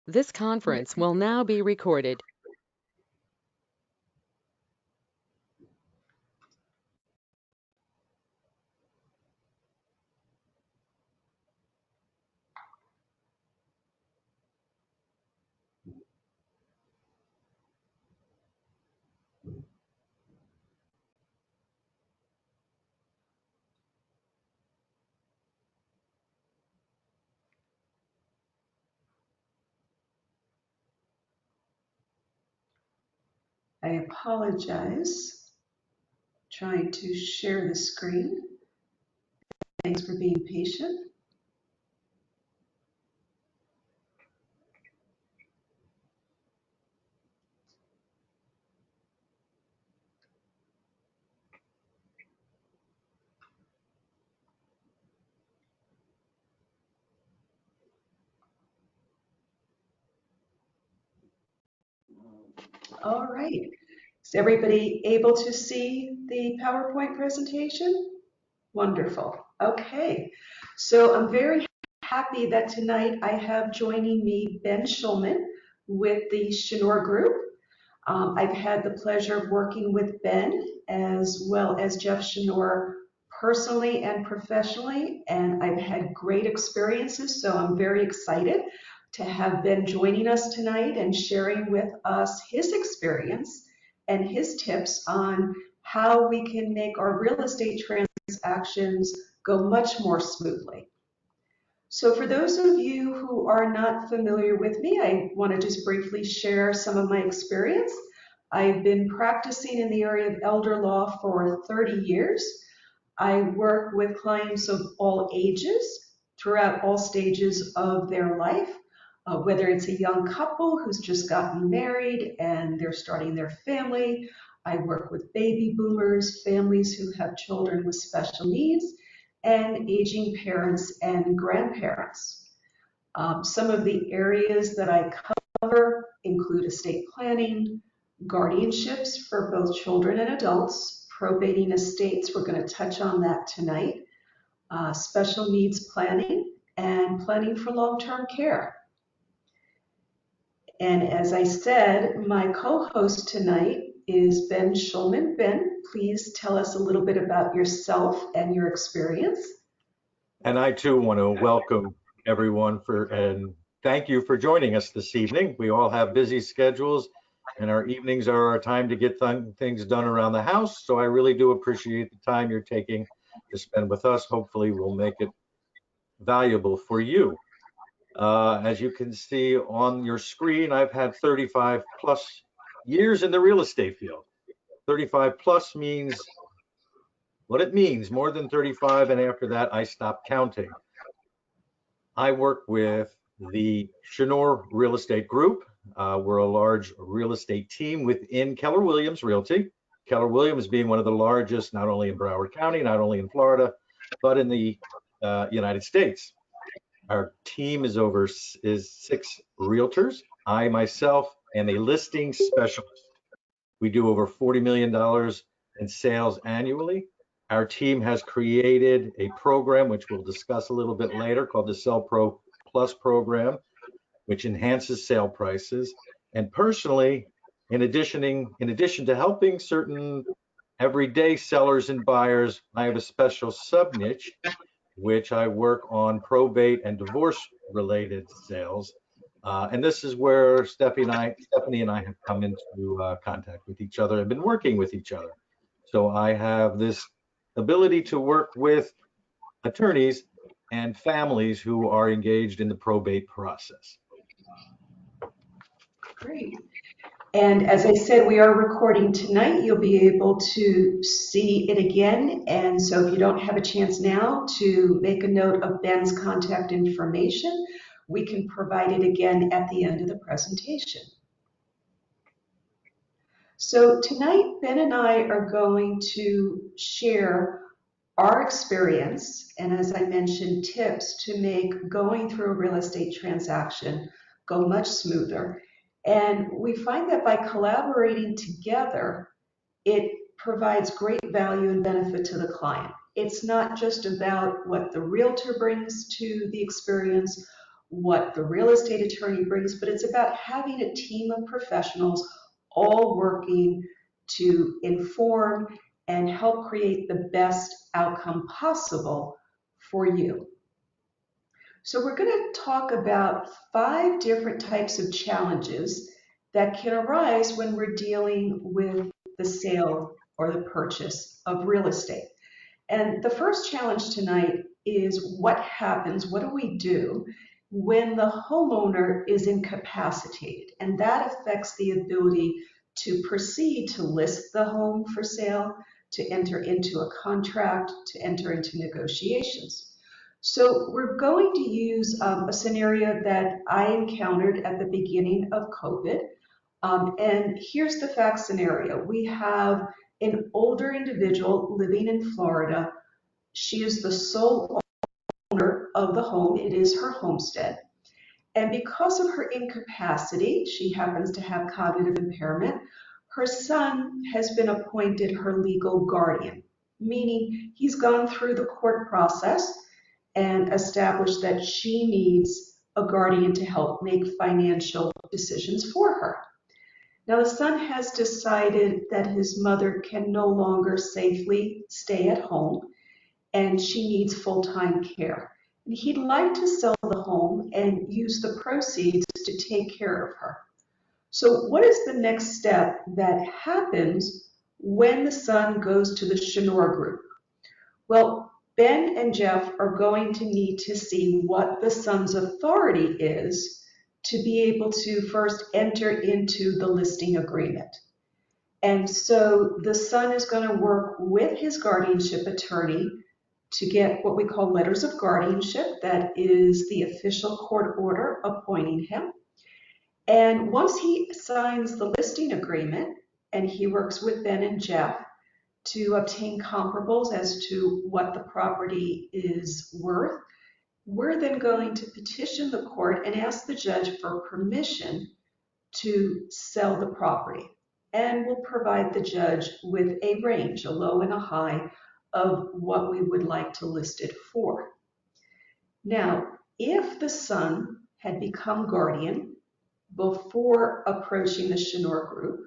This conference will now be recorded. I apologize. Trying to share the screen. Thanks for being patient. All right. Is everybody able to see the PowerPoint presentation? Wonderful. Okay. So I'm very happy that tonight I have joining me Ben Schulman with the Schneider Group. I've had the pleasure of working with Ben as well as Jeff Schneider personally and professionally, and I've had great experiences, so I'm very excited to have Ben joining us tonight and sharing with us his experience and his tips on how we can make our real estate transactions go much more smoothly. So for those of you who are not familiar with me, I want to just briefly share some of my experience. I've been practicing in the area of elder law for 30 years. I work with clients of all ages throughout all stages of their life, whether it's a young couple who's just gotten married and they're starting their family. I work with baby boomers, families who have children with special needs, and aging parents and grandparents. Some of the areas that I cover include estate planning, guardianships for both children and adults, probating estates, we're going to touch on that tonight, special needs planning, and planning for long-term care. And as I said, my co-host tonight is Ben Schulman. Ben, please tell us a little bit about yourself and your experience. And I too want to welcome everyone and thank you for joining us this evening. We all have busy schedules and our evenings are our time to get things done around the house. So I really do appreciate the time you're taking to spend with us. Hopefully we'll make it valuable for you. As you can see on your screen, I've had 35 plus years in the real estate field. 35 plus means what it means, more than 35, and after that I stopped counting. I work with the Schneider Real Estate Group. We're a large real estate team within Keller Williams Realty. Keller Williams being one of the largest, not only in Broward County, not only in Florida, but in the United States. Our team is 6 realtors. I myself am a listing specialist. We do over $40 million in sales annually. Our team has created a program, which we'll discuss a little bit later, called the Sell Pro Plus program, which enhances sale prices. And personally, in addition to helping certain everyday sellers and buyers, I have a special sub niche, which I work on probate and divorce related sales. And this is where Stephanie and I have come into contact with each other and been working with each other. So I have this ability to work with attorneys and families who are engaged in the probate process. Great. And as I said, we are recording tonight. You'll be able to see it again. And so if you don't have a chance now to make a note of Ben's contact information, we can provide it again at the end of the presentation. So tonight, Ben and I are going to share our experience and, as I mentioned, tips to make going through a real estate transaction go much smoother. And we find that by collaborating together, it provides great value and benefit to the client. It's not just about what the realtor brings to the experience what the real estate attorney brings, but it's about having a team of professionals all working to inform and help create the best outcome possible for you. So we're going to talk about 5 different types of challenges that can arise when we're dealing with the sale or the purchase of real estate. And the first challenge tonight is what happens, what do we do when the homeowner is incapacitated? And that affects the ability to proceed to list the home for sale, to enter into a contract, to enter into negotiations. So we're going to use a scenario that I encountered at the beginning of COVID. And here's the fact scenario. We have an older individual living in Florida. She is the sole owner of the home. It is her homestead. And because of her incapacity, she happens to have cognitive impairment, her son has been appointed her legal guardian, meaning he's gone through the court process and established that she needs a guardian to help make financial decisions for her. Now, the son has decided that his mother can no longer safely stay at home and she needs full-time care. And he'd like to sell the home and use the proceeds to take care of her. So what is the next step that happens when the son goes to the Schnorr group? Well, Ben and Jeff are going to need to see what the son's authority is to be able to first enter into the listing agreement. And so the son is going to work with his guardianship attorney to get what we call letters of guardianship. That is the official court order appointing him. And once he signs the listing agreement and he works with Ben and Jeff to obtain comparables as to what the property is worth, we're then going to petition the court and ask the judge for permission to sell the property. And we'll provide the judge with a range, a low and a high, of what we would like to list it for. Now, if the son had become guardian before approaching the Schnorr group,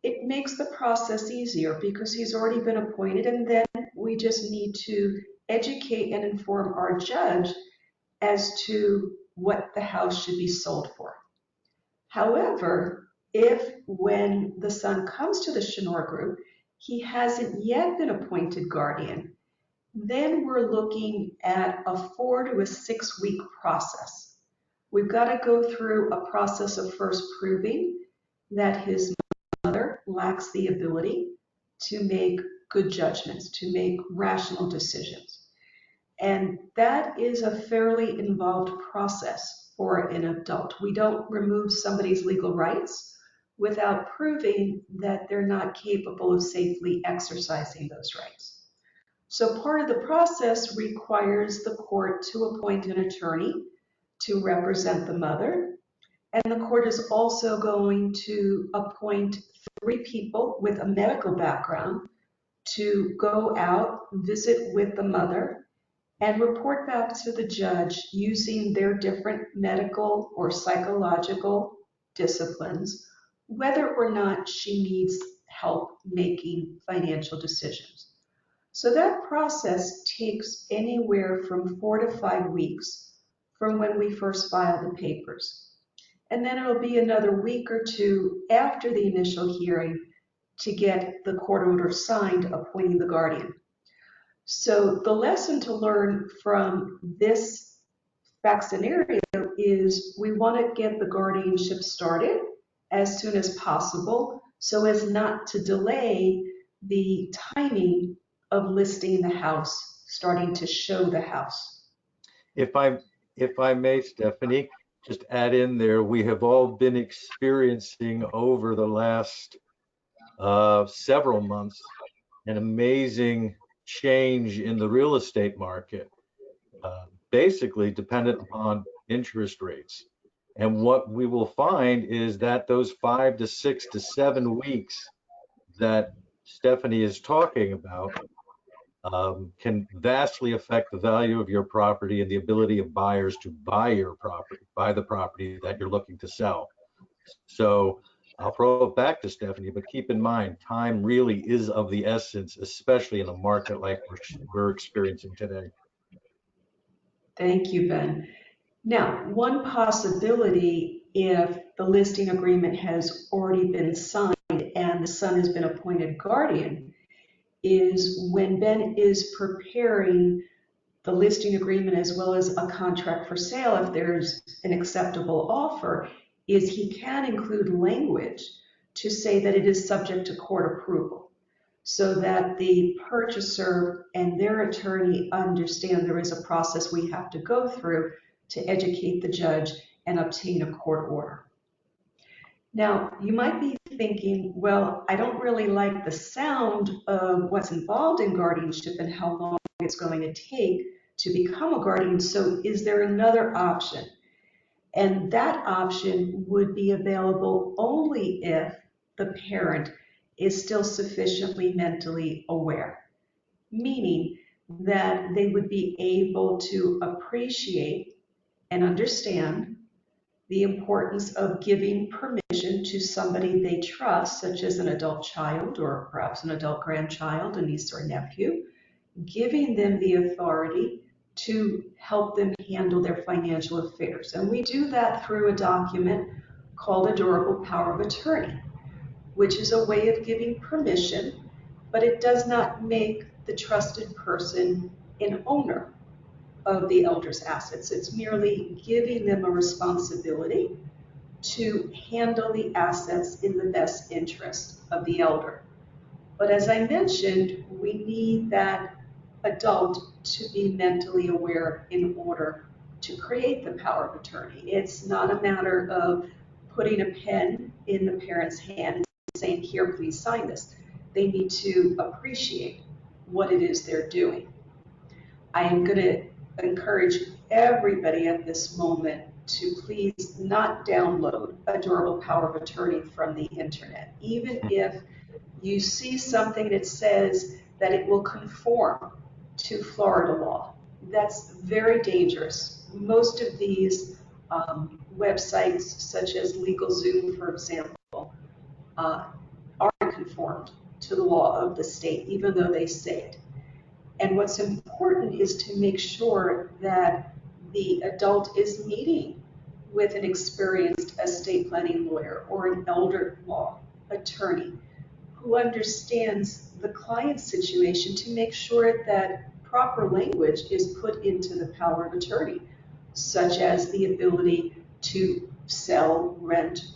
it makes the process easier because he's already been appointed, and then we just need to educate and inform our judge as to what the house should be sold for. However, if when the son comes to the Schnorr group, he hasn't yet been appointed guardian, then we're looking at a 4 to 6 week process. We've got to go through a process of first proving that his mother lacks the ability to make good judgments, to make rational decisions. And that is a fairly involved process for an adult. We don't remove somebody's legal rights without proving that they're not capable of safely exercising those rights. So part of the process requires the court to appoint an attorney to represent the mother. And the court is also going to appoint 3 people with a medical background to go out, visit with the mother, and report back to the judge using their different medical or psychological disciplines, whether or not she needs help making financial decisions. So that process takes anywhere from 4 to 5 weeks from when we first file the papers. And then it'll be another week or 2 after the initial hearing to get the court order signed appointing the guardian. So the lesson to learn from this fact scenario is we want to get the guardianship started as soon as possible so as not to delay the timing of listing the house, starting to show the house. If I may, Stephanie, just add in there, we have all been experiencing over the last several months an amazing change in the real estate market, basically dependent upon interest rates. And what we will find is that those 5 to 6 to 7 weeks that Stephanie is talking about can vastly affect the value of your property and the ability of buyers to buy your property, buy the property that you're looking to sell. So I'll throw it back to Stephanie, but keep in mind, time really is of the essence, especially in a market like we're experiencing today. Thank you, Ben. Now, one possibility, if the listing agreement has already been signed and the son has been appointed guardian, is when Ben is preparing the listing agreement as well as a contract for sale, if there's an acceptable offer, is he can include language to say that it is subject to court approval, so that the purchaser and their attorney understand there is a process we have to go through to educate the judge and obtain a court order. Now, you might be thinking, well, I don't really like the sound of what's involved in guardianship and how long it's going to take to become a guardian, so is there another option? And that option would be available only if the parent is still sufficiently mentally aware, meaning that they would be able to appreciate and understand the importance of giving permission to somebody they trust, such as an adult child or perhaps an adult grandchild, a niece or nephew, giving them the authority to help them handle their financial affairs. And we do that through a document called a durable power of attorney, which is a way of giving permission, but it does not make the trusted person an owner of the elder's assets. It's merely giving them a responsibility to handle the assets in the best interest of the elder. But as I mentioned, we need that adult to be mentally aware in order to create the power of attorney. It's not a matter of putting a pen in the parent's hand and saying, here, please sign this. They need to appreciate what it is they're doing. I am going to encourage everybody at this moment to please not download a durable power of attorney from the internet. Even if you see something that says that it will conform to Florida law, that's very dangerous. Most of these websites, such as LegalZoom, for example, aren't conformed to the law of the state, even though they say it. And what's important is to make sure that the adult is meeting with an experienced estate planning lawyer or an elder law attorney who understands the client's situation, to make sure that proper language is put into the power of attorney, such as the ability to sell, rent,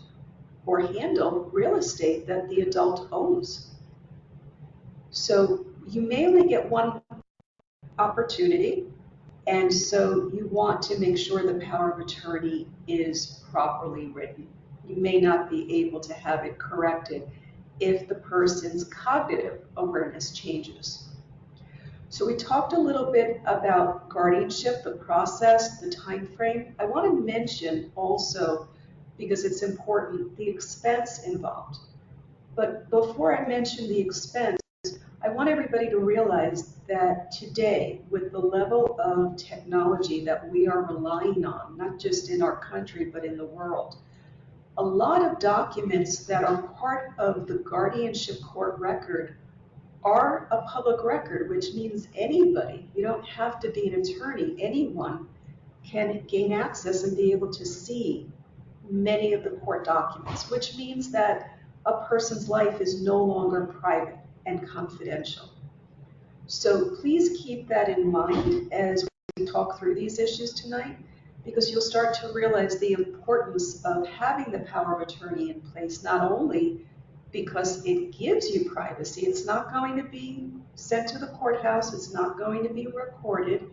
or handle real estate that the adult owns. So you may only get one opportunity, and so you want to make sure the power of attorney is properly written. You may not be able to have it corrected if the person's cognitive awareness changes. So we talked a little bit about guardianship, the process, the time frame. I want to mention also, because it's important, the expense involved. But before I mention the expense, I want everybody to realize that today, with the level of technology that we are relying on, not just in our country, but in the world, a lot of documents that are part of the guardianship court record are a public record, which means anybody, you don't have to be an attorney, anyone can gain access and be able to see many of the court documents, which means that a person's life is no longer private and confidential. So please keep that in mind as we talk through these issues tonight, because you'll start to realize the importance of having the power of attorney in place, not only because it gives you privacy, it's not going to be sent to the courthouse, it's not going to be recorded,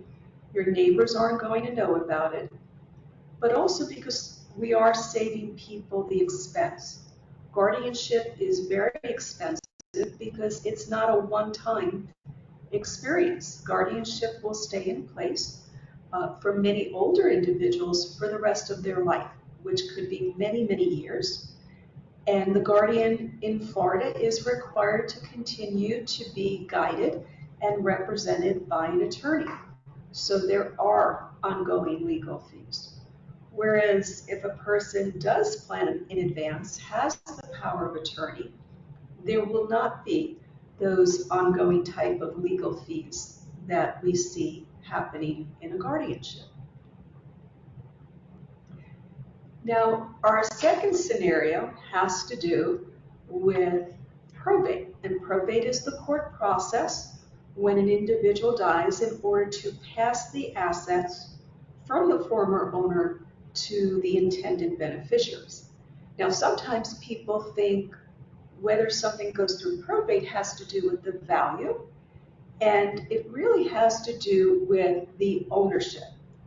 your neighbors aren't going to know about it, but also because we are saving people the expense. Guardianship is very expensive because it's not a one-time experience. Guardianship will stay in place for many older individuals for the rest of their life, which could be many, many years. And the guardian in Florida is required to continue to be guided and represented by an attorney. So there are ongoing legal fees. Whereas if a person does plan in advance, has the power of attorney, there will not be those ongoing type of legal fees that we see happening in a guardianship. Now, our second scenario has to do with probate. And probate is the court process when an individual dies in order to pass the assets from the former owner to the intended beneficiaries. Now, sometimes people think whether something goes through probate has to do with the value, and it really has to do with the ownership,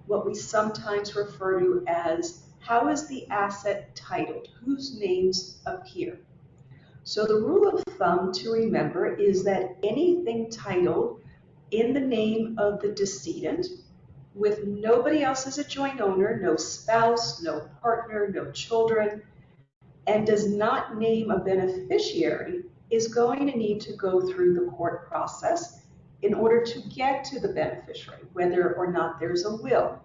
what we sometimes refer to as how is the asset titled, whose names appear. So the rule of thumb to remember is that anything titled in the name of the decedent with nobody else as a joint owner, no spouse, no partner, no children, and does not name a beneficiary is going to need to go through the court process in order to get to the beneficiary, whether or not there's a will.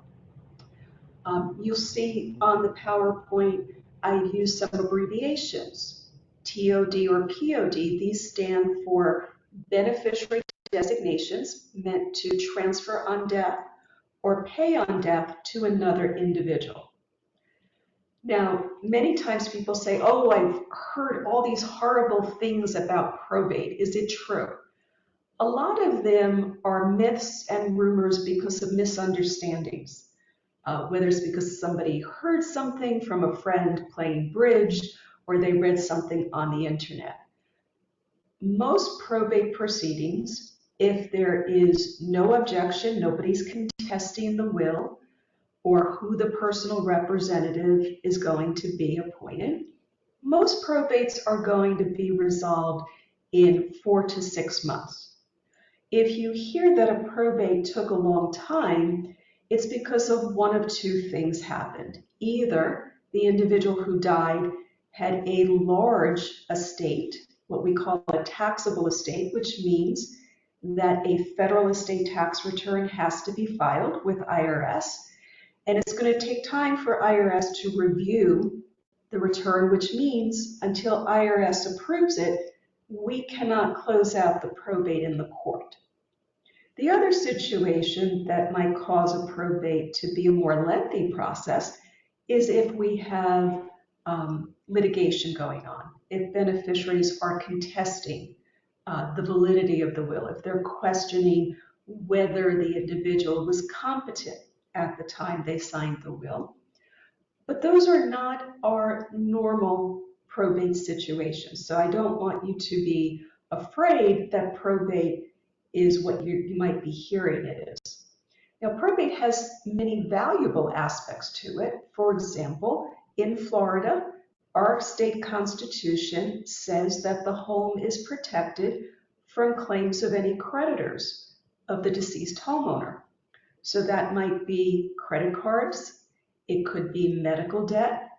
You'll see on the PowerPoint, I use some abbreviations, TOD or POD. These stand for beneficiary designations meant to transfer on death or pay on death to another individual. Now, many times people say, oh, I've heard all these horrible things about probate. Is it true? A lot of them are myths and rumors because of misunderstandings. Whether it's because somebody heard something from a friend playing bridge or they read something on the internet. Most probate proceedings, if there is no objection, nobody's contesting the will or who the personal representative is going to be appointed, most probates are going to be resolved in 4 to 6 months. If you hear that a probate took a long time, it's because of one of two things happened. Either the individual who died had a large estate, what we call a taxable estate, which means that a federal estate tax return has to be filed with IRS, and it's going to take time for IRS to review the return, which means until IRS approves it, we cannot close out the probate in the court. The other situation that might cause a probate to be a more lengthy process is if we have litigation going on, if beneficiaries are contesting the validity of the will, if they're questioning whether the individual was competent at the time they signed the will. But those are not our normal probate situations. So I don't want you to be afraid that probate is what you might be hearing it is. Now, probate has many valuable aspects to it. For example, in Florida, our state constitution says that the home is protected from claims of any creditors of the deceased homeowner. So that might be credit cards, it could be medical debt.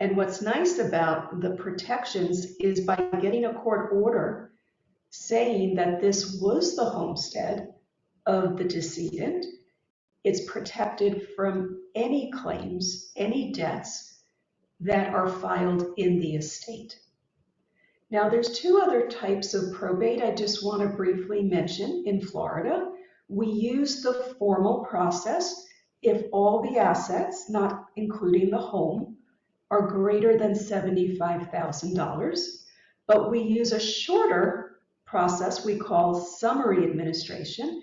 And what's nice about the protections is by getting a court order saying that this was the homestead of the decedent, it's protected from any claims, any debts that are filed in the estate. Now, there's two other types of probate I just want to briefly mention in Florida. We use the formal process if all the assets, not including the home, are greater than $75,000, but we use a shorter process we call summary administration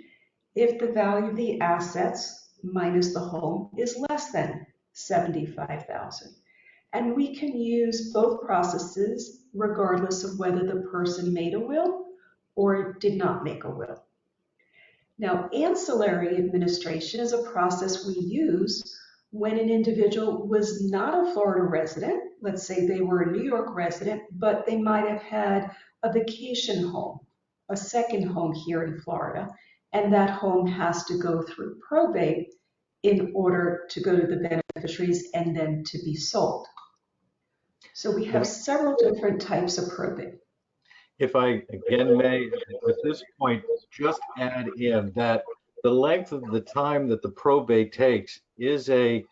if the value of the assets minus the home is less than $75,000. And we can use both processes regardless of whether the person made a will or did not make a will. Now, ancillary administration is a process we use when an individual was not a Florida resident. Let's say they were a New York resident, but they might have had a vacation home, a second home here in Florida, and that home has to go through probate in order to go to the beneficiaries and then to be sold. So we have several different types of probate. If I again may, at this point, just add in that the length of the time that the probate takes is a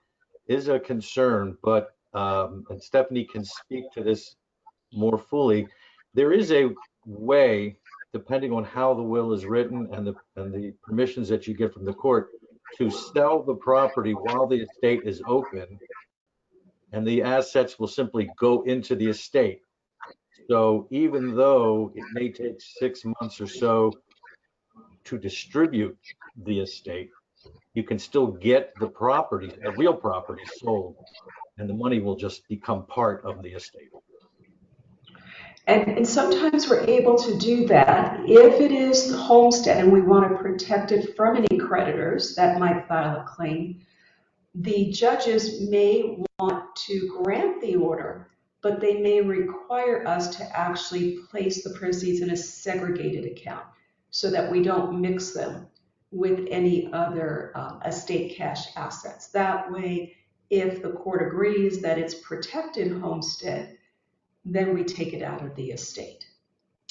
concern, but and Stephanie can speak to this more fully. There is a way, depending on how the will is written and the permissions that you get from the court, to sell the property while the estate is open, and the assets will simply go into the estate. So even though it may take 6 months or so to distribute the estate, you can still get the property, a real property sold, and the money will just become part of the estate. And sometimes we're able to do that if it is the homestead and we want to protect it from any creditors that might file a claim. The judges may want to grant the order, but they may require us to actually place the proceeds in a segregated account so that we don't mix them with any other estate cash assets. That way, if the court agrees that it's protected homestead, then we take it out of the estate.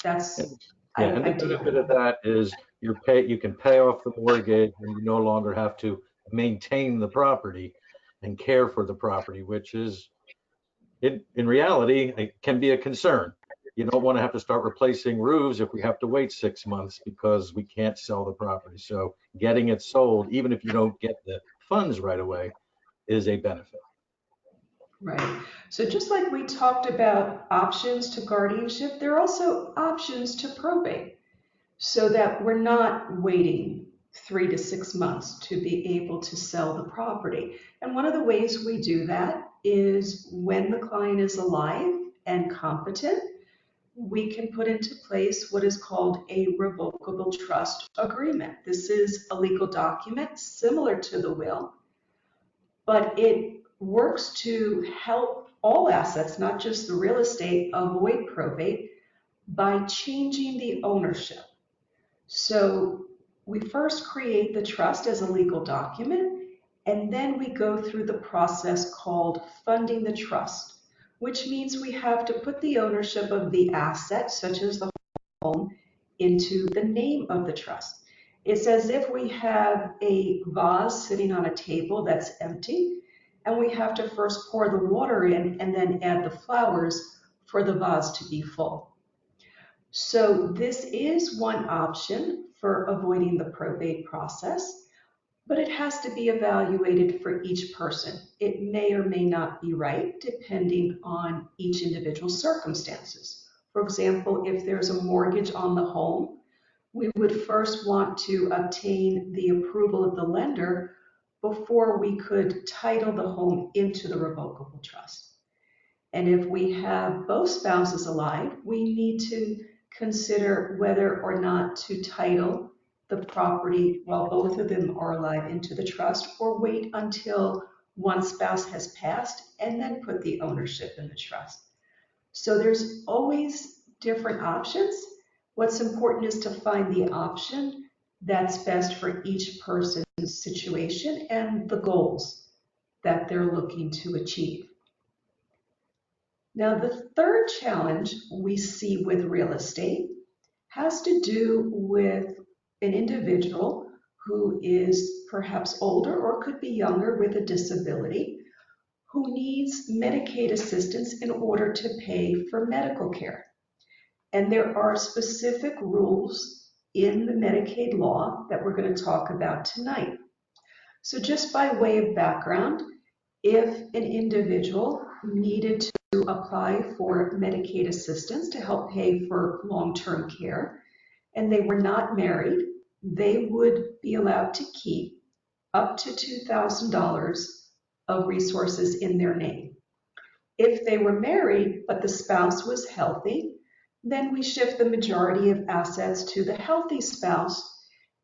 That's Yeah, and the benefit of that is you can pay off the mortgage and you no longer have to maintain the property and care for the property, which is in reality, it can be a concern. You don't want to have to start replacing roofs if we have to wait 6 months because we can't sell the property. So getting it sold, even if you don't get the funds right away, is a benefit. Right. So just like we talked about options to guardianship, there are also options to probate so that we're not waiting 3 to 6 months to be able to sell the property. And one of the ways we do that is when the client is alive and competent, we can put into place what is called a revocable trust agreement. This is a legal document similar to the will, but it works to help all assets, not just the real estate, avoid probate by changing the ownership. So we first create the trust as a legal document, and then we go through the process called funding the trust, which means we have to put the ownership of the asset, such as the home, into the name of the trust. It's as if we have a vase sitting on a table that's empty, and we have to first pour the water in and then add the flowers for the vase to be full. So this is one option for avoiding the probate process, but it has to be evaluated for each person. It may or may not be right depending on each individual's circumstances. For example, if there's a mortgage on the home, we would first want to obtain the approval of the lender before we could title the home into the revocable trust. And if we have both spouses alive, we need to consider whether or not to title the property while both of them are alive into the trust, or wait until one spouse has passed and then put the ownership in the trust. So there's always different options. What's important is to find the option that's best for each person's situation and the goals that they're looking to achieve. Now, the third challenge we see with real estate has to do with an individual who is perhaps older or could be younger with a disability who needs Medicaid assistance in order to pay for medical care. And there are specific rules in the Medicaid law that we're going to talk about tonight. So just by way of background, if an individual needed to apply for Medicaid assistance to help pay for long-term care, and they were not married, they would be allowed to keep up to $2,000 of resources in their name. If they were married, but the spouse was healthy, then we shift the majority of assets to the healthy spouse.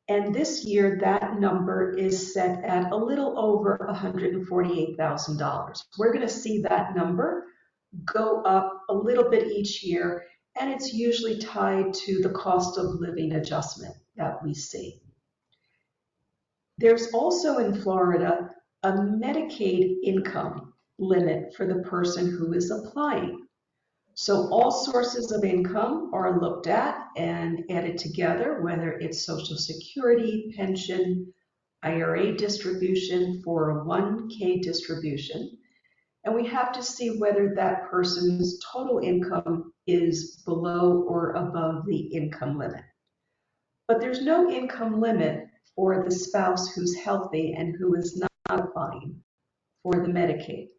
And this year, that number is set at a little over $148,000. We're going to see that number go up a little bit each year, and it's usually tied to the cost of living adjustment that we see. There's also in Florida a Medicaid income limit for the person who is applying. So all sources of income are looked at and added together, whether it's Social Security, pension, IRA distribution, 401k distribution, and we have to see whether that person's total income is below or above the income limit. But there's no income limit for the spouse who's healthy and who is not applying for the Medicaid.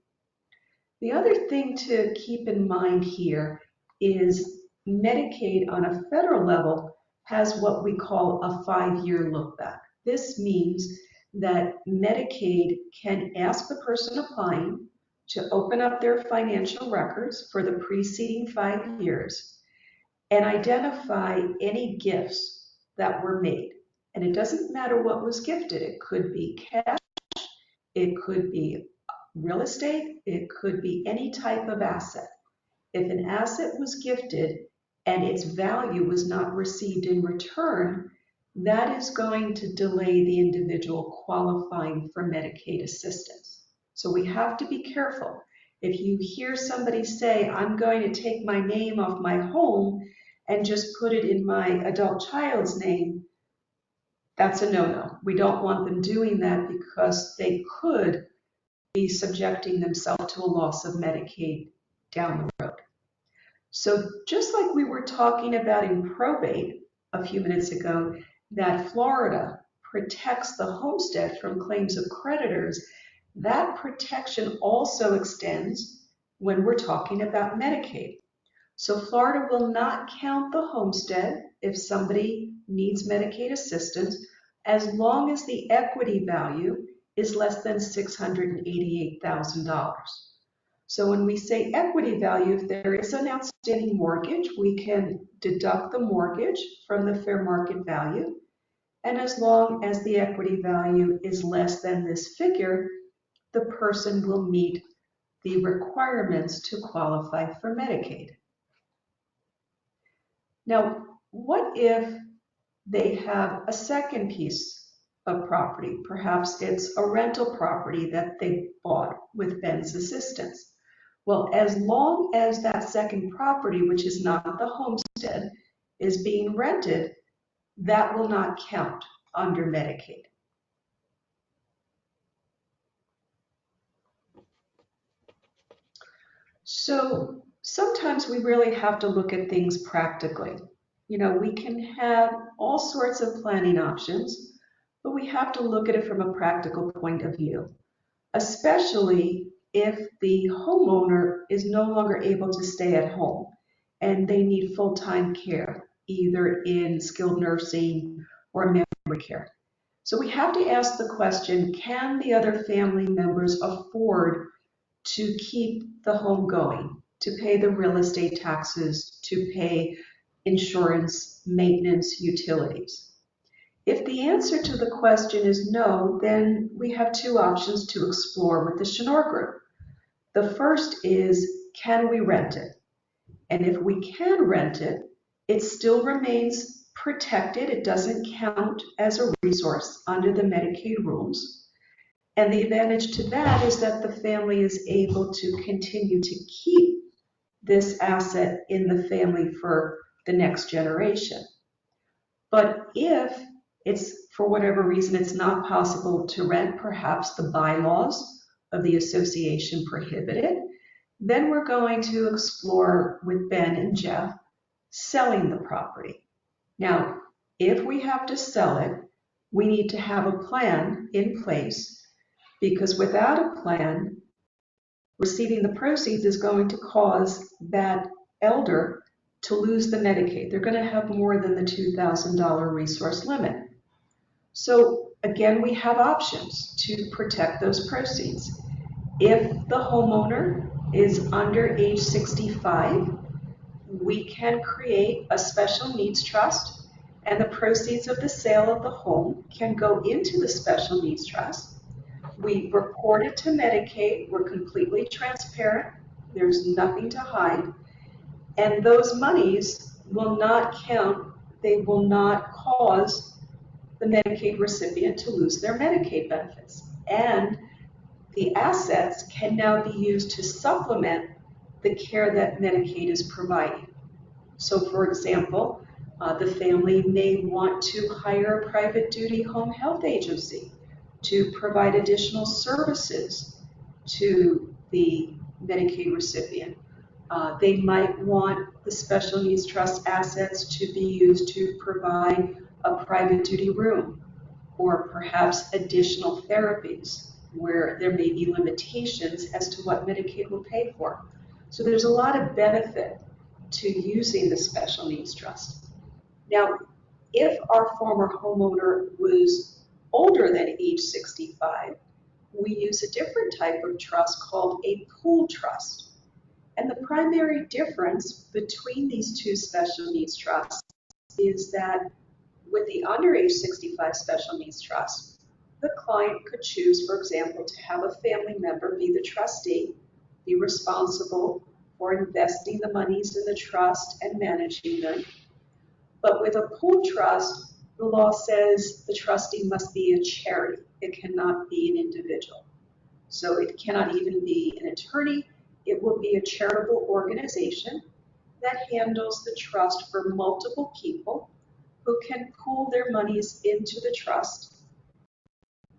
The other thing to keep in mind here is Medicaid on a federal level has what we call a 5-year look back. This means that Medicaid can ask the person applying to open up their financial records for the preceding 5 years and identify any gifts that were made. And it doesn't matter what was gifted. It could be cash, it could be real estate, it could be any type of asset. If an asset was gifted and its value was not received in return, that is going to delay the individual qualifying for Medicaid assistance. So we have to be careful. If you hear somebody say, I'm going to take my name off my home and just put it in my adult child's name, that's a no-no. We don't want them doing that because they could be subjecting themselves to a loss of Medicaid down the road. So just like we were talking about in probate a few minutes ago, that Florida protects the homestead from claims of creditors, that protection also extends when we're talking about Medicaid. So Florida will not count the homestead if somebody needs Medicaid assistance as long as the equity value is less than $688,000. So when we say equity value, if there is an outstanding mortgage, we can deduct the mortgage from the fair market value. And as long as the equity value is less than this figure, the person will meet the requirements to qualify for Medicaid. Now, what if they have a second piece of property? Perhaps it's a rental property that they bought with Ben's assistance. Well, as long as that second property, which is not the homestead, is being rented, that will not count under Medicaid. So sometimes we really have to look at things practically. You know, we can have all sorts of planning options, but we have to look at it from a practical point of view, especially if the homeowner is no longer able to stay at home and they need full-time care, either in skilled nursing or memory care. So we have to ask the question, can the other family members afford to keep the home going, to pay the real estate taxes, to pay insurance, maintenance, utilities? If the answer to the question is no, then we have two options to explore with the Schnorr Group. The first is, can we rent it? And if we can rent it, it still remains protected. It doesn't count as a resource under the Medicaid rules. And the advantage to that is that the family is able to continue to keep this asset in the family for the next generation. But if it's, for whatever reason, it's not possible to rent, perhaps the bylaws of the association prohibit it, then we're going to explore with Ben and Jeff selling the property. Now, if we have to sell it, we need to have a plan in place, because without a plan, receiving the proceeds is going to cause that elder to lose the Medicaid. They're going to have more than the $2,000 resource limit. So again, we have options to protect those proceeds. If the homeowner is under age 65, we can create a special needs trust, and the proceeds of the sale of the home can go into the special needs trust. We report it to Medicaid. We're completely transparent. There's nothing to hide. And those monies will not count. They will not cause the Medicaid recipient to lose their Medicaid benefits. And the assets can now be used to supplement the care that Medicaid is providing. So for example, the family may want to hire a private duty home health agency to provide additional services to the Medicaid recipient. They might want the special needs trust assets to be used to provide a private duty room, or perhaps additional therapies where there may be limitations as to what Medicaid will pay for. So there's a lot of benefit to using the special needs trust. Now, if our former homeowner was older than age 65, we use a different type of trust called a pool trust. And the primary difference between these two special needs trusts is that with the under age 65 special needs trust, the client could choose, for example, to have a family member be the trustee, be responsible for investing the monies in the trust and managing them. But with a pool trust, the law says the trustee must be a charity. It cannot be an individual. So it cannot even be an attorney. It will be a charitable organization that handles the trust for multiple people who can pool their monies into the trust.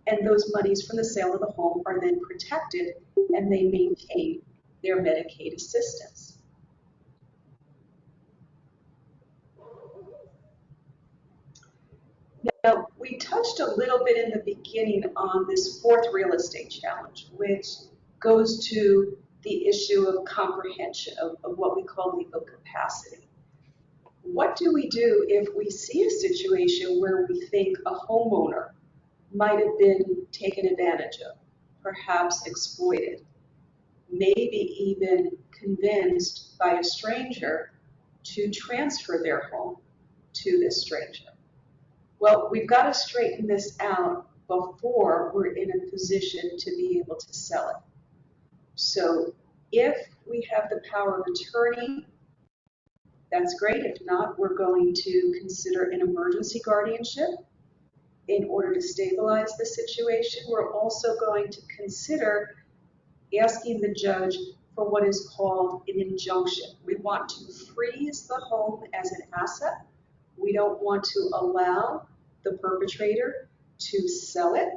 And those monies from the sale of the home are then protected and they maintain their Medicaid assistance. Now, we touched a little bit in the beginning on this fourth real estate challenge, which goes to the issue of comprehension of what we call legal capacity. What do we do if we see a situation where we think a homeowner might have been taken advantage of, perhaps exploited, maybe even convinced by a stranger to transfer their home to this stranger? Well, we've got to straighten this out before we're in a position to be able to sell it. So if we have the power of attorney, that's great. If not, we're going to consider an emergency guardianship in order to stabilize the situation. We're also going to consider asking the judge for what is called an injunction. We want to freeze the home as an asset. We don't want to allow the perpetrator to sell it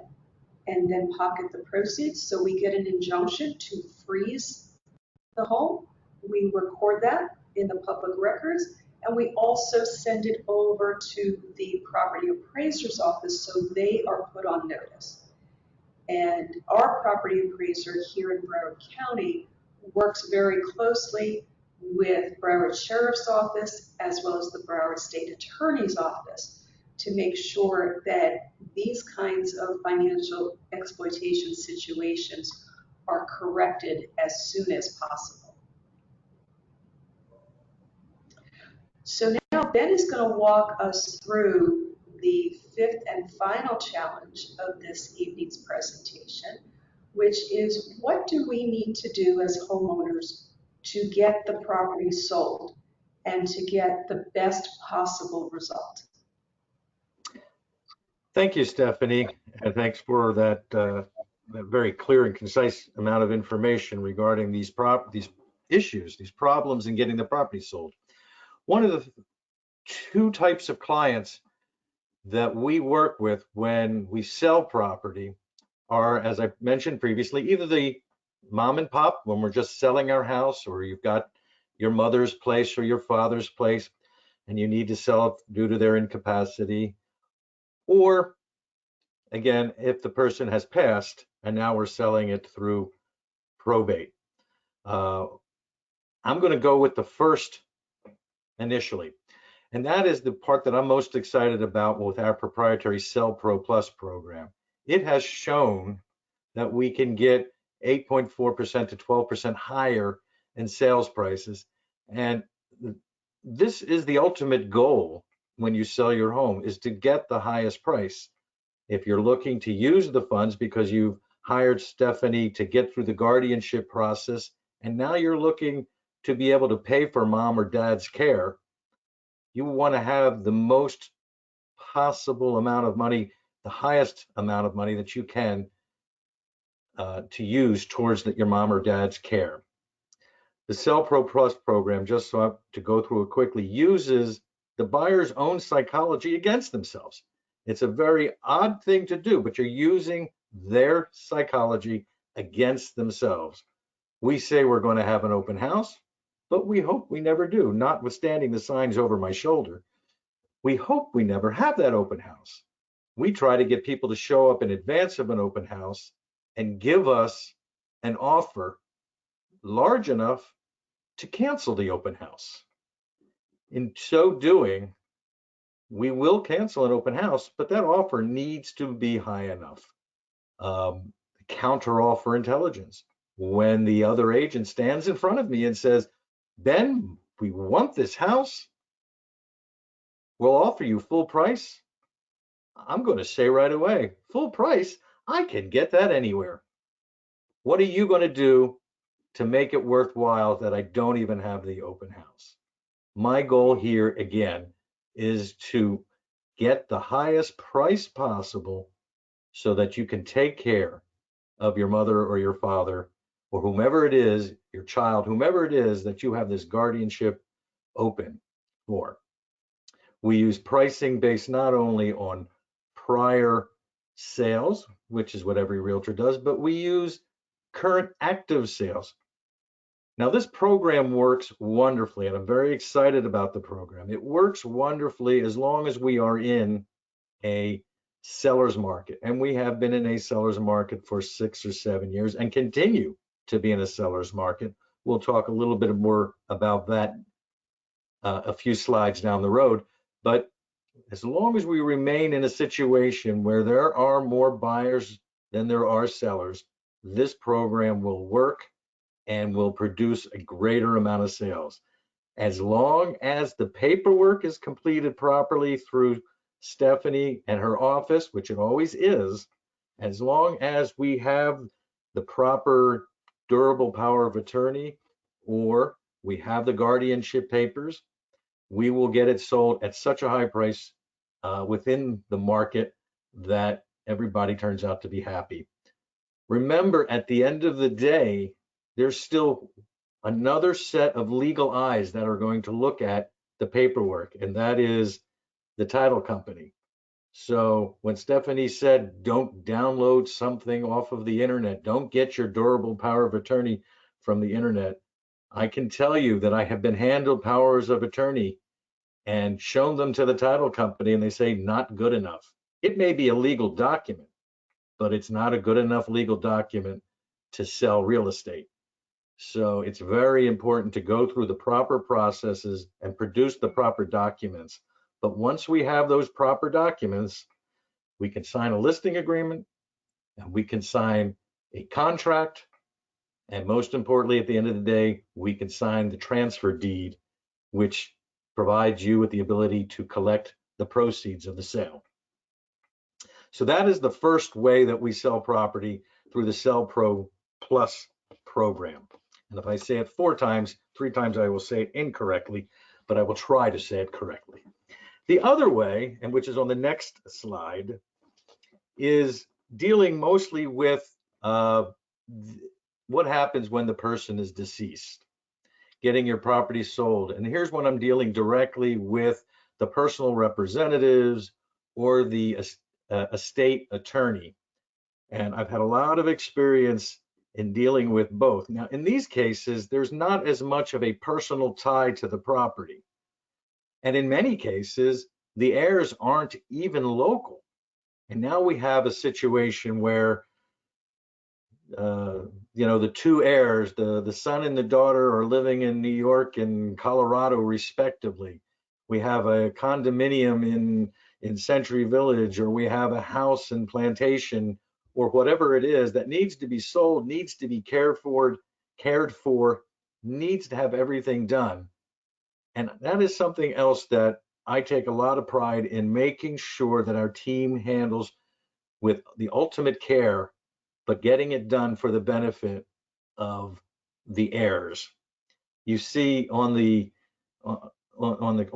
and then pocket the proceeds. So we get an injunction to freeze the home. We record that in the public records, and we also send it over to the property appraiser's office so they are put on notice. And our property appraiser here in Broward County works very closely with Broward Sheriff's Office as well as the Broward State Attorney's Office to make sure that these kinds of financial exploitation situations are corrected as soon as possible. So now Ben is going to walk us through the fifth and final challenge of this evening's presentation, which is what do we need to do as homeowners to get the property sold and to get the best possible result? Thank you, Stephanie, and thanks for that, very clear and concise amount of information regarding these issues, these problems in getting the property sold. One of the two types of clients that we work with when we sell property are, as I mentioned previously, either the mom and pop when we're just selling our house, or you've got your mother's place or your father's place and you need to sell it due to their incapacity, or again, if the person has passed and now we're selling it through probate. I'm going to go with the first initially. And that is the part that I'm most excited about with our proprietary Sell Pro Plus program. It has shown that we can get 8.4% to 12% higher in sales prices. And this is the ultimate goal when you sell your home, is to get the highest price. If you're looking to use the funds because you've hired Stephanie to get through the guardianship process, and now you're looking to be able to pay for mom or dad's care, you want to have the most possible amount of money, the highest amount of money that you can to use towards your mom or dad's care. The Sell Pro Plus program, just so to go through it quickly, uses the buyer's own psychology against themselves. It's a very odd thing to do, but you're using their psychology against themselves. We say we're going to have an open house, but we hope we never do, notwithstanding the signs over my shoulder. We hope we never have that open house. We try to get people to show up in advance of an open house and give us an offer large enough to cancel the open house. In so doing, we will cancel an open house, but that offer needs to be high enough. Counter offer intelligence. When the other agent stands in front of me and says, Ben, we want this house, we'll offer you full price. I'm going to say right away, full price, I can get that anywhere. What are you going to do to make it worthwhile that I don't even have the open house? My goal here, again, is to get the highest price possible so that you can take care of your mother or your father or whomever it is, your child, whomever it is that you have this guardianship open for. We use pricing based not only on prior sales, which is what every realtor does, but we use current active sales. Now, this program works wonderfully, and I'm very excited about the program. It works wonderfully as long as we are in a seller's market, and we have been in a seller's market for 6 or 7 years and continue to be in a seller's market. We'll talk a little bit more about that a few slides down the road, but as long as we remain in a situation where there are more buyers than there are sellers, this program will work and will produce a greater amount of sales. As long as the paperwork is completed properly through Stephanie and her office, which it always is, as long as we have the proper durable power of attorney or we have the guardianship papers, we will get it sold at such a high price within the market that everybody turns out to be happy. Remember, at the end of the day, there's still another set of legal eyes that are going to look at the paperwork, and that is the title company. So when Stephanie said, don't download something off of the internet, don't get your durable power of attorney from the internet, I can tell you that I have been handed powers of attorney and shown them to the title company, and they say not good enough. It may be a legal document, but it's not a good enough legal document to sell real estate. So it's very important to go through the proper processes and produce the proper documents. But once we have those proper documents, we can sign a listing agreement and we can sign a contract. And most importantly, at the end of the day, we can sign the transfer deed, which provides you with the ability to collect the proceeds of the sale. So that is the first way that we sell property, through the Sell Pro Plus program. And if I say it 4 times, 3 times I will say it incorrectly, but I will try to say it correctly. The other way, and which is on the next slide, is dealing mostly with what happens when the person is deceased, getting your property sold. And here's when I'm dealing directly with the personal representatives or the estate attorney. And I've had a lot of experience in dealing with both. Now, in these cases, there's not as much of a personal tie to the property. And in many cases, the heirs aren't even local. And now we have a situation where, the 2 heirs, the son and the daughter, are living in New York and Colorado, respectively. We have a condominium in Century Village, or we have a house in Plantation, or whatever it is that needs to be sold, needs to be cared for, needs to have everything done. And that is something else that I take a lot of pride in, making sure that our team handles with the ultimate care, but getting it done for the benefit of the heirs. You see on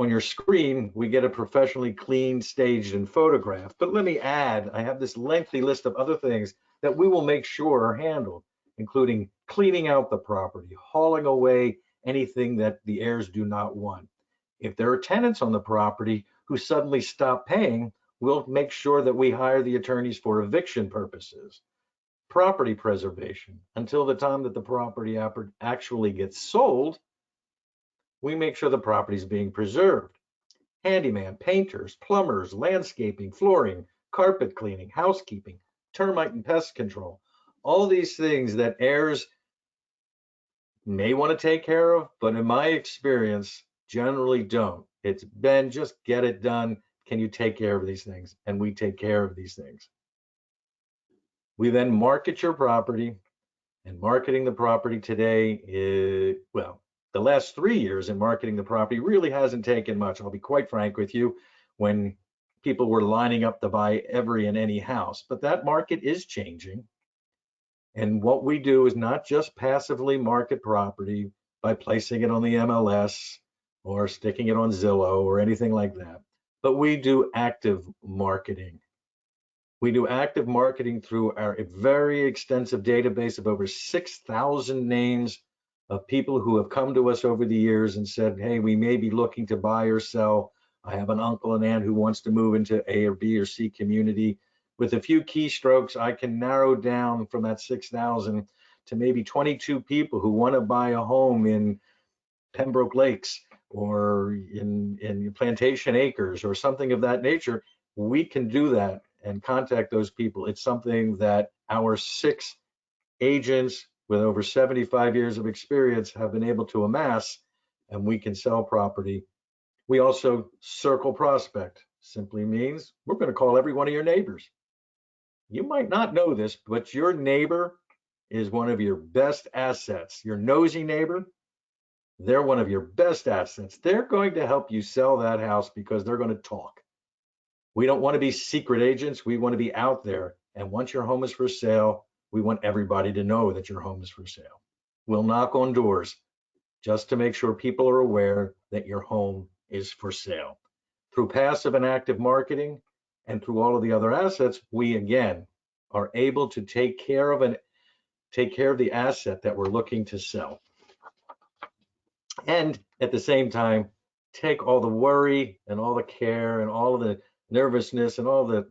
your screen, we get a professionally cleaned, staged, and photographed. But let me add, I have this lengthy list of other things that we will make sure are handled. including cleaning out the property, hauling away anything that the heirs do not want. If there are tenants on the property who suddenly stop paying, we'll make sure that we hire the attorneys for eviction purposes. Property preservation. Until the time that the property actually gets sold, we make sure the property is being preserved. Handyman, painters, plumbers, landscaping, flooring, carpet cleaning, housekeeping, termite and pest control. All these things that heirs may want to take care of, but in my experience, generally don't. It's Ben, just get it done. Can you take care of these things? And we take care of these things. We then market your property, and marketing the property today is, well, the last 3 years in marketing the property really hasn't taken much. I'll be quite frank with you, when people were lining up to buy every and any house, but that market is changing. And what we do is not just passively market property by placing it on the MLS or sticking it on Zillow or anything like that, but we do active marketing. We do active marketing through our very extensive database of over 6,000 names of people who have come to us over the years and said, hey, we may be looking to buy or sell. I have an uncle and aunt who wants to move into A or B or C community. With a few keystrokes, I can narrow down from that 6,000 to maybe 22 people who want to buy a home in Pembroke Lakes or in Plantation Acres or something of that nature. We can do that and contact those people. It's something that our 6 agents with over 75 years of experience have been able to amass, and we can sell property. We also circle prospect. Simply means we're going to call every one of your neighbors. You might not know this, but your neighbor is one of your best assets. Your nosy neighbor, they're one of your best assets. They're going to help you sell that house because they're going to talk. We don't want to be secret agents. We want to be out there. And once your home is for sale, we want everybody to know that your home is for sale. We'll knock on doors just to make sure people are aware that your home is for sale. Through passive and active marketing and through all of the other assets, we again are able to take care of the asset that we're looking to sell. And at the same time, take all the worry and all the care and all of the nervousness and all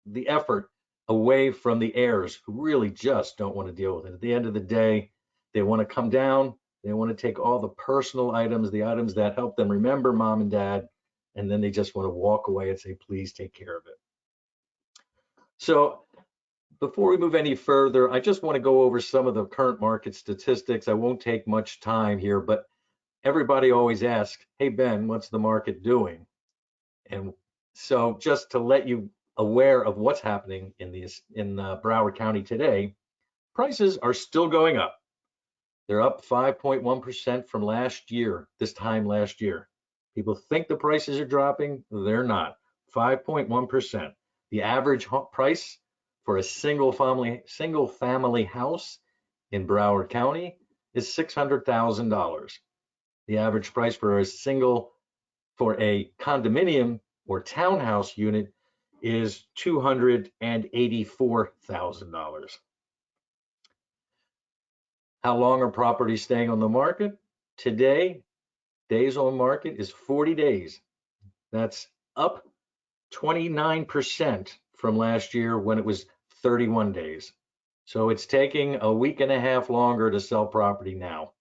the effort away from the heirs who really just don't want to deal with it. At the end of the day, they want to come down, they want to take all the personal items, the items that help them remember mom and dad, and then they just want to walk away and say, please take care of it. So before we move any further, I just want to go over some of the current market statistics. I won't take much time here, but everybody always asks, hey, Ben, what's the market doing? And so just to let you aware of what's happening in Broward County today, prices are still going up. They're up 5.1% from last year, this time last year. People think the prices are dropping. They're not. 5.1%. The average price for a single family house in Broward County is $600,000. The average price for a condominium or townhouse unit is $284,000. How long are properties staying on the market? Today, days on market is 40 days. That's up 29% from last year when it was 31 days. So it's taking a week and a half longer to sell property now.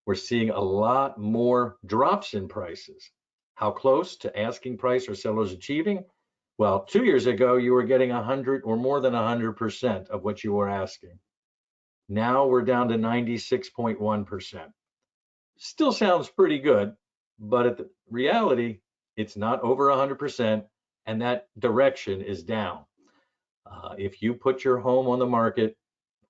We're seeing a lot more drops in prices. How close to asking price are sellers achieving? Well, 2 years ago, you were getting 100 or more than 100% of what you were asking. Now we're down to 96.1%. Still sounds pretty good, but at the reality, it's not over 100%, and that direction is down. If you put your home on the market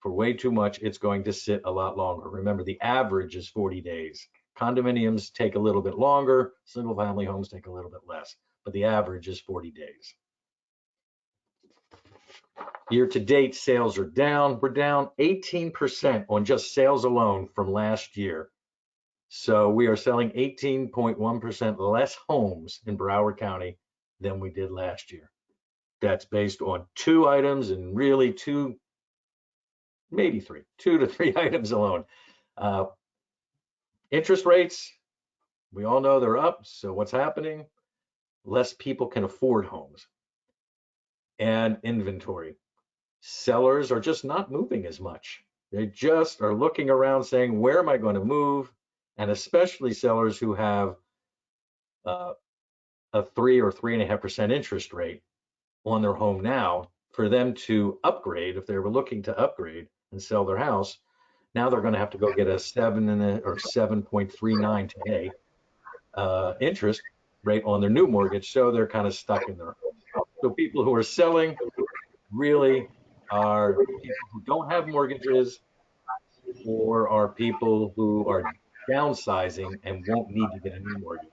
for way too much, it's going to sit a lot longer. Remember, the average is 40 days. Condominiums take a little bit longer, single family homes take a little bit less, but the average is 40 days. Year to date, sales are down. We're down 18% on just sales alone from last year. So we are selling 18.1% less homes in Broward County than we did last year. That's based on 2 items and really 2 maybe three, 2 to 3 items alone. Interest rates, we all know they're up. So what's happening? Less people can afford homes. And inventory. Sellers are just not moving as much. They just are looking around saying, where am I going to move? And especially sellers who have uh, a 3 or 3.5% interest rate on their home now, for them to upgrade, if they were looking to upgrade and sell their house, now they're going to have to go get a 7 or 7.39 today interest rate on their new mortgage. So they're kind of stuck in their home. So people who are selling really are people who don't have mortgages or are people who are downsizing and won't need to get a new mortgage.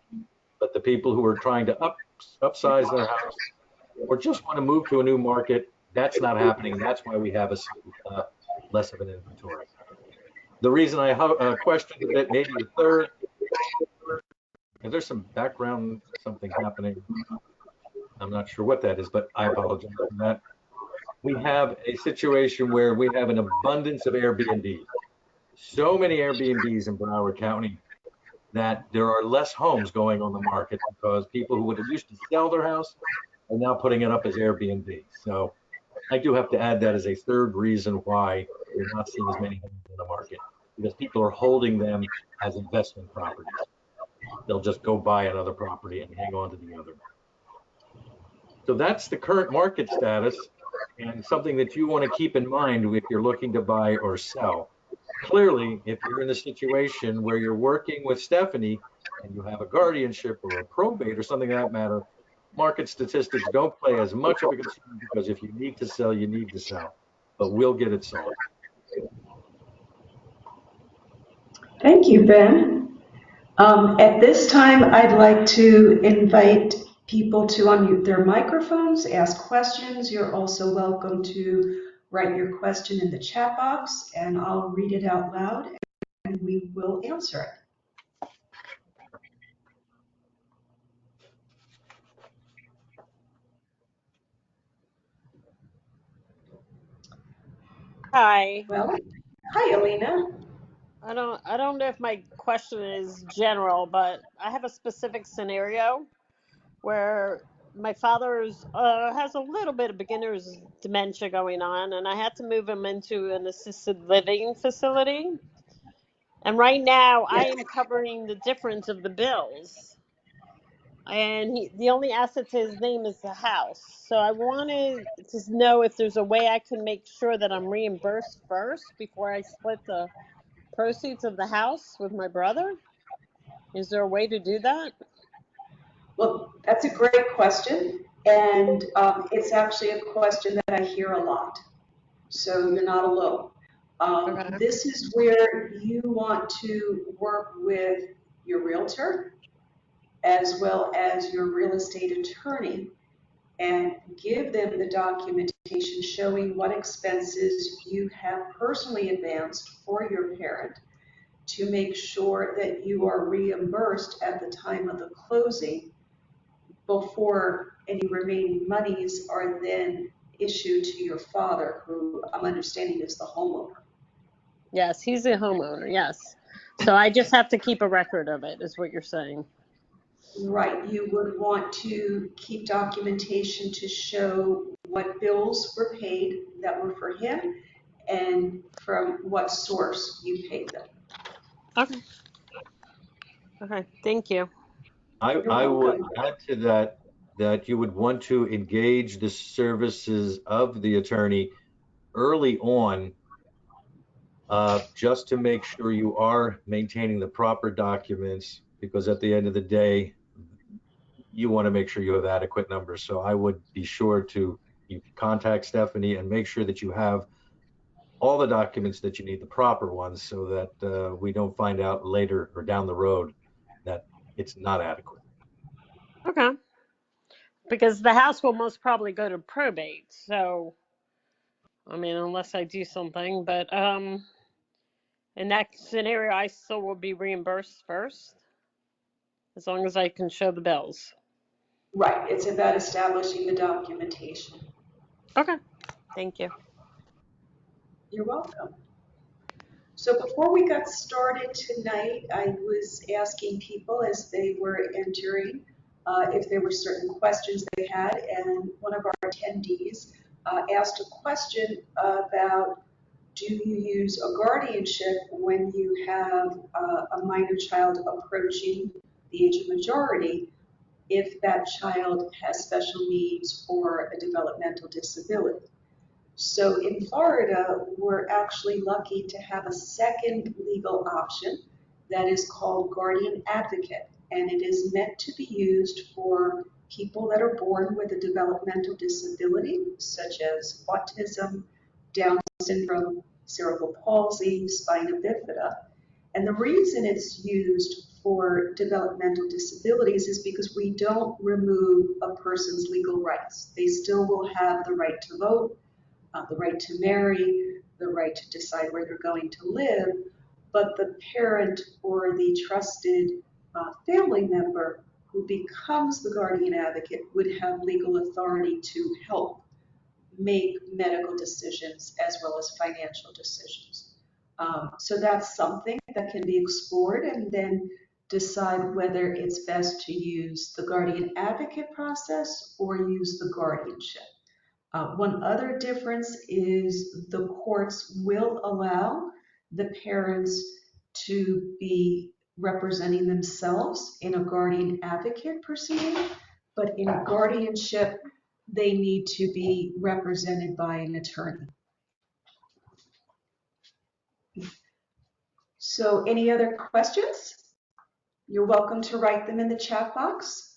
But the people who are trying to upsize their house or just want to move to a new market, that's not happening. That's why we have less of an inventory. The reason I questioned a bit, maybe the third, if there's some background, something happening. I'm not sure what that is, but I apologize for that. We have a situation where we have an abundance of Airbnbs. So many Airbnbs in Broward County that there are less homes going on the market because people who would have used to sell their house are now putting it up as Airbnb. So I do have to add that as a third reason why you're not seeing as many homes in the market, because people are holding them as investment properties. They'll just go buy another property and hang on to the other. So that's the current market status, and something that you want to keep in mind if you're looking to buy or sell. Clearly, if you're in a situation where you're working with Stephanie and you have a guardianship or a probate or something of that matter, market statistics don't play as much of a concern, because if you need to sell, you need to sell. But we'll get it sold. Thank you, Ben. At this time, I'd like to invite people to unmute their microphones, ask questions. You're also welcome to write your question in the chat box, and I'll read it out loud and we will answer it. Hi. Well, hi, Alina. I don't know if my question is general, but I have a specific scenario where my father's has a little bit of beginner's dementia going on, and I had to move him into an assisted living facility. And right now, I Yes. am covering the difference of the bills. And the only asset to his name is the house. So I wanted to know if there's a way I can make sure that I'm reimbursed first before I split the proceeds of the house with my brother? Is there a way to do that? Well, that's a great question, and it's actually a question that I hear a lot. So you're not alone. Okay. This is where you want to work with your realtor as well as your real estate attorney and give them the documentation showing what expenses you have personally advanced for your parent to make sure that you are reimbursed at the time of the closing before any remaining monies are then issued to your father, who I'm understanding is the homeowner. Yes, he's a homeowner. Yes. So I just have to keep a record of it, is what you're saying. Right, you would want to keep documentation to show what bills were paid that were for him and from what source you paid them. Okay. Okay. Thank you. You're I would welcome. add to that that you would want to engage the services of the attorney early on, just to make sure you are maintaining the proper documents, because at the end of the day, you want to make sure you have adequate numbers. So I would be sure to you contact Stephanie and make sure that you have all the documents that you need, the proper ones, so that we don't find out later or down the road that it's not adequate. Okay. Because the house will most probably go to probate. So, I mean, unless I do something, but in that scenario, I still will be reimbursed first, as long as I can show the bills. Right, it's about establishing the documentation. Okay. Thank you. You're welcome. So before we got started tonight, I was asking people as they were entering if there were certain questions they had, and one of our attendees asked a question about, do you use a guardianship when you have a minor child approaching the age of majority if that child has special needs or a developmental disability? So in Florida, we're actually lucky to have a second legal option that is called guardian advocate, and it is meant to be used for people that are born with a developmental disability, such as autism, Down syndrome, cerebral palsy, spina bifida. And the reason it's used for developmental disabilities is because we don't remove a person's legal rights. They still will have the right to vote, the right to marry, the right to decide where they're going to live, but the parent or the trusted family member who becomes the guardian advocate would have legal authority to help make medical decisions as well as financial decisions. So that's something that can be explored, and then decide whether it's best to use the guardian advocate process or use the guardianship. One other difference is the courts will allow the parents to be representing themselves in a guardian advocate proceeding, but in guardianship, they need to be represented by an attorney. So any other questions? You're welcome to write them in the chat box.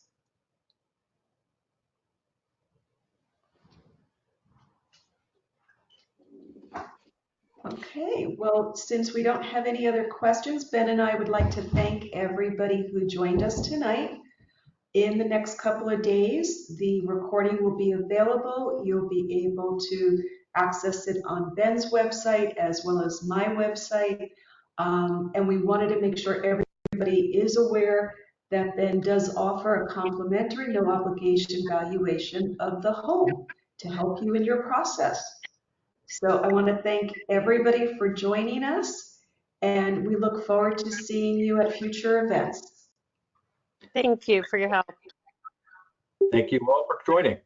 Okay, well, since we don't have any other questions, Ben and I would like to thank everybody who joined us tonight. In the next couple of days, the recording will be available. You'll be able to access it on Ben's website as well as my website. And we wanted to make sure everybody is aware that Ben does offer a complimentary, no obligation valuation of the home to help you in your process. So I want to thank everybody for joining us, and we look forward to seeing you at future events. Thank you for your help. Thank you all for joining.